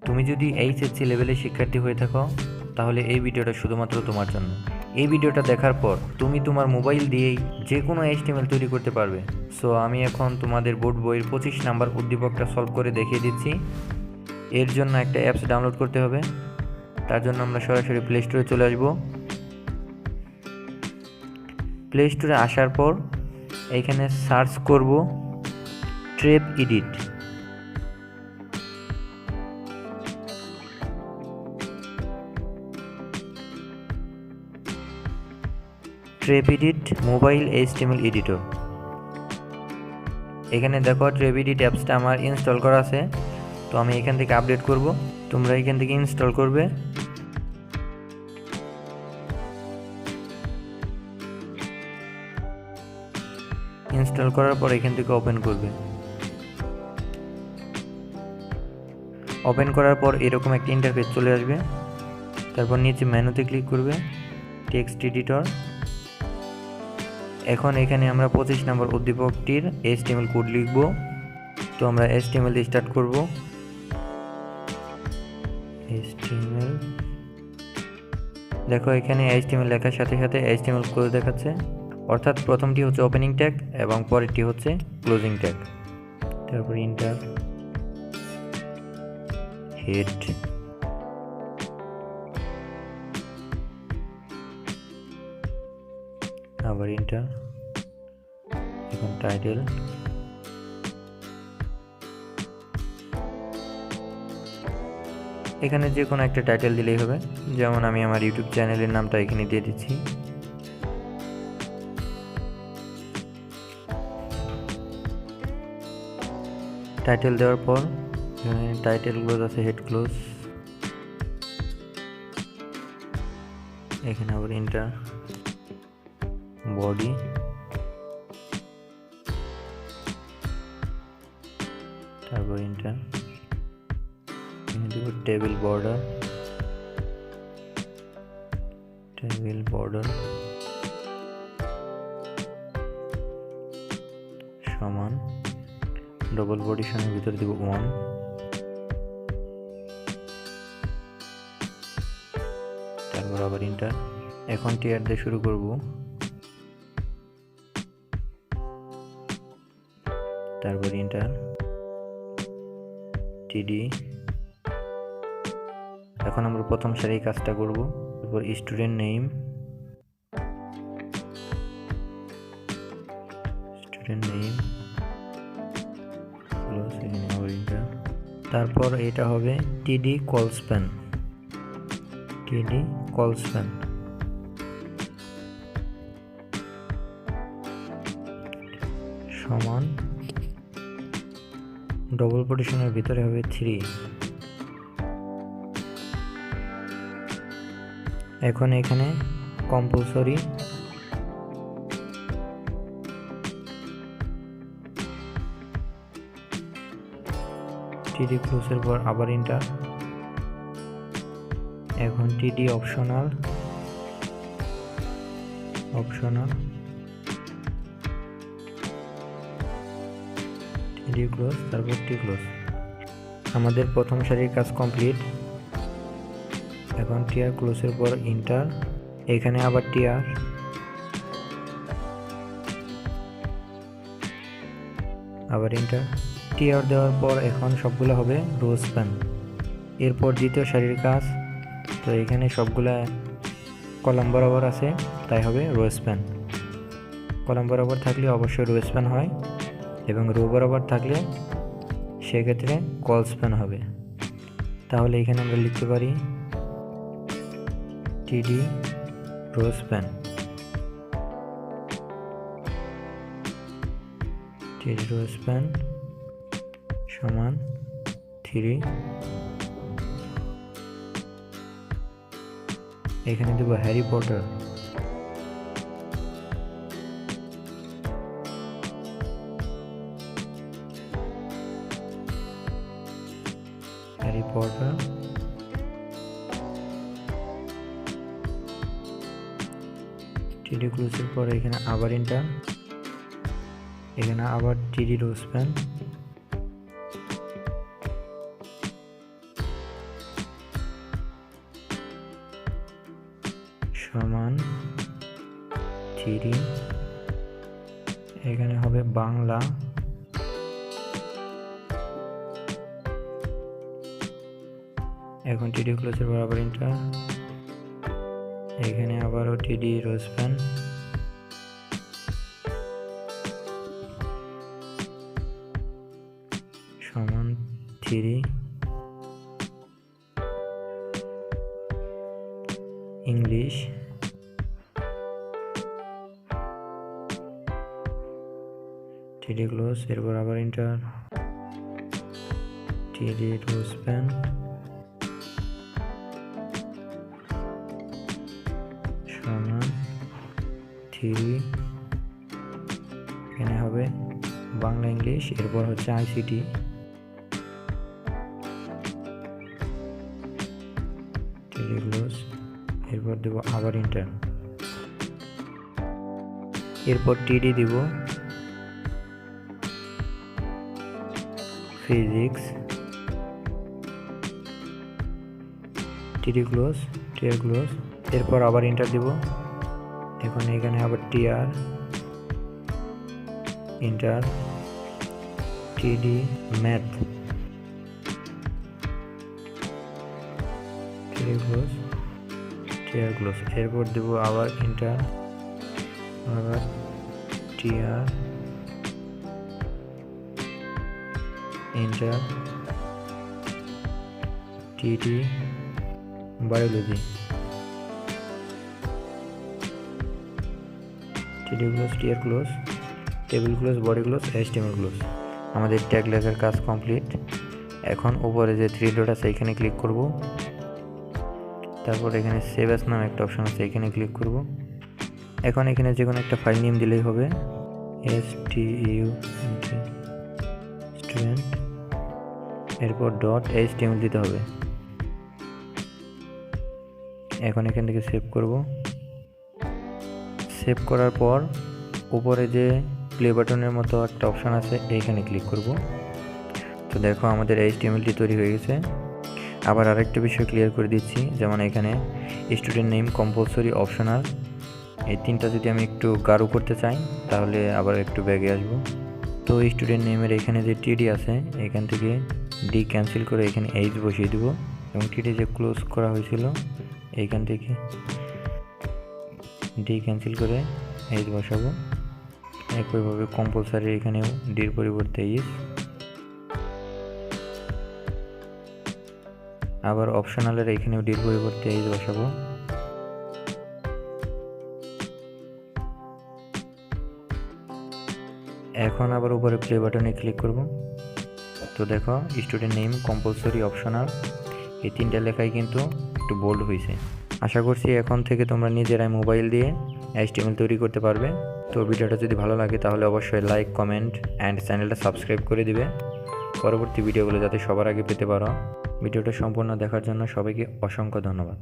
তুমি যদি এইচএসসি লেভেলের শিক্ষার্থী হয়ে থাকো তাহলে এই ভিডিওটা শুধুমাত্র তোমার জন্য। এই ভিডিওটা দেখার পর তুমি তোমার মোবাইল দিয়েই যে কোনো HTML তৈরি করতে পারবে। সো আমি এখন তোমাদের বোর্ড বইয়ের 25 নাম্বার উদ্দীপকটা সলভ করে দেখিয়ে দিচ্ছি। এর জন্য একটা অ্যাপস ডাউনলোড করতে হবে। তার জন্য আমরা সরাসরি প্লে স্টোরে চলে আসব। প্লে স্টোরে আসার পর এইখানে সার্চ করব ট্রেবএডিট। ট্রেবএডিট মোবাইল HTML এডিটর। এখানে দেখো ট্রেবএডিট অ্যাপসটা আমার ইনস্টল করা আছে, তো আমি এখান থেকে আপডেট করব। তোমরা এখান থেকে ইনস্টল করবে। ইনস্টল করার পর এখান থেকে ওপেন করবে। ওপেন করার পর এরকম একটা ইন্টারফেস চলে আসবে। তারপর নিচে মেনুতে ক্লিক করবে, টেক্সট এডিটর। এখন এখানে আমরা 25 নম্বর উদ্দীপকটির HTML কোড লিখব। তো আমরা HTML দিয়ে স্টার্ট করব। HTML, দেখো এখানে HTML লেখার সাথে সাথে HTML কোড দেখাচ্ছে, অর্থাৎ প্রথমটি হচ্ছে ওপেনিং ট্যাগ এবং পরেরটি হচ্ছে ক্লোজিং ট্যাগ। তারপর ইন্টার, হেড, আবার ইন্টার, এখন টাইটেল, এখানে যে কোনো একটা টাইটেল দিলেই হবে। যেমন আমি আমার ইউটিউব চ্যানেলের নামটা এখানে দিয়ে দিচ্ছি। টাইটেল দেওয়ার পর এখানে টাইটেল ক্লোজ আছে, হেড ক্লোজ, এখানে আবার ইন্টার, বডি, তারপর ইন্টার, এখানে দেব টেবিল বর্ডার, টেবিল বর্ডার সমান ডবল পজিশনের ভিতরে দেব 1, তারপর আবার ইন্টার। এখন টিয়ার দিয়ে শুরু করব। তারপর ইন্টার, টিডি। এখন আমরা প্রথম সারি কাজটা করব। তারপর স্টুডেন্ট নেম, তারপর এটা হবে টিডি কলস্প্যান, সমান ডবল পজিশনের ভিতরে হবে 3। এখন এখানে কম্পালসরি টিডি ক্লোজের পর আবার ইন্টার। এখন টিডি অপশনাল, টিডি ক্লোজ, তারপর টি ক্লোজ। আমাদের প্রথম সারির কাজ কমপ্লিট। এখন টিআর ক্লোজের পর ইন্টার, এখানে আবার টিআর, আবার ইন্টার। টিআর দেওয়ার পর এখন সবগুলো হবে rowspan। এরপর দ্বিতীয় সারির কাজ, তো এখানে সবগুলা কলাম বরাবর আছে, তাই হবে rowspan। কলাম বরাবর থাকলে অবশ্যই rowspan হয়, এবং রো বরাবর থাকলে সেক্ষেত্রে colspan হবে। তাহলে এখানে আমরা লিখতে পারি টিডি rowspan, সমান 3। এখানে দেব হ্যারি পটার, টিডি ক্লোজের পরে এখানে আবার ইন্টার, এখানে আবার টিডি rowspan, সমান 3 এখানে হবে বাংলা এখন টিডি ক্লোজের বরাবর ইন্টার এখানে আবারও টিডি rowspan সমান 3 ইংলিশ টিডি ক্লোজ এরপর আবার ইন্টার টিডি rowspan সমান 3 এখানে হবে বাংলা ইংলিশ এরপর হচ্ছে আইসিটি টিডি ক্লোজ এরপর দেব আবার ইন্টার এরপর টিডি দিব ফিজিক্স টিডি ক্লোজ টিআর ক্লোজ এরপর আবার ইন্টার দিব এখন এখানে আবার TR enter TD math TD close TR close এরপর দেব আবার ইন্টার আবার TR enter TD biology TD close TR close table close body close HTML close আমাদের ট্যাগ লেখার কাজ কমপ্লিট এখন উপরে যে 3 ডট আছে এখানে ক্লিক করব তারপর এখানে সেভ অ্যাজ নামে একটা অপশন আছে এখানে ক্লিক করব এখন এখানে যে কোনো একটা ফাইল নেম দিলেই হবে স্টুডেন্ট এরপর .html দিতে হবে এখন এখান থেকে সেভ করব সেভ করার পর উপরে যে প্লে বাটনের মতো একটা অপশন আছে এইখানে ক্লিক করব তো দেখো আমাদের HTMLটি তৈরি হয়ে গেছে আবার আরেকটা বিষয় ক্লিয়ার করে দিচ্ছি যেমন এখানে স্টুডেন্ট নেম কম্পালসরি অপশনাল এই তিনটা যদি আমি একটু গাঢ় করতে চাই তাহলে আবার একটু ব্যাগে আসব তো স্টুডেন্ট নেমের এখানে যে টিডি আছে এখান থেকে ডি ক্যান্সেল করে এখানে এইচ বসিয়ে দিব এবং টিডি যে ক্লোজ করা হয়েছিল এইখান থেকে ডি ক্যান্সেল করে এইচ বসাবো একইভাবে কম্পালসারি এখানেও ডির পরিবর্তে এইচ আবার অপশনালের এখানেও ডির পরিবর্তে এইচ বসাবো এখন আবার উপরে প্লে বাটনে ক্লিক করব তো দেখো স্টুডেন্ট নেম কম্পালসরি অপশনাল এই তিনটা লেখাই কিন্তু একটু বোল্ড হয়েছে আশা করছি এখন থেকে তোমরা নিজেরাই মোবাইল দিয়ে HTML তৈরি করতে পারবে তো ভিডিওটা যদি ভালো লাগে তাহলে অবশ্যই লাইক কমেন্ট অ্যান্ড চ্যানেলটা সাবস্ক্রাইব করে দিবে পরবর্তী ভিডিওগুলো যাতে সবার আগে পেতে পারো ভিডিওটা সম্পূর্ণ দেখার জন্য সবাইকে অসংখ্য ধন্যবাদ।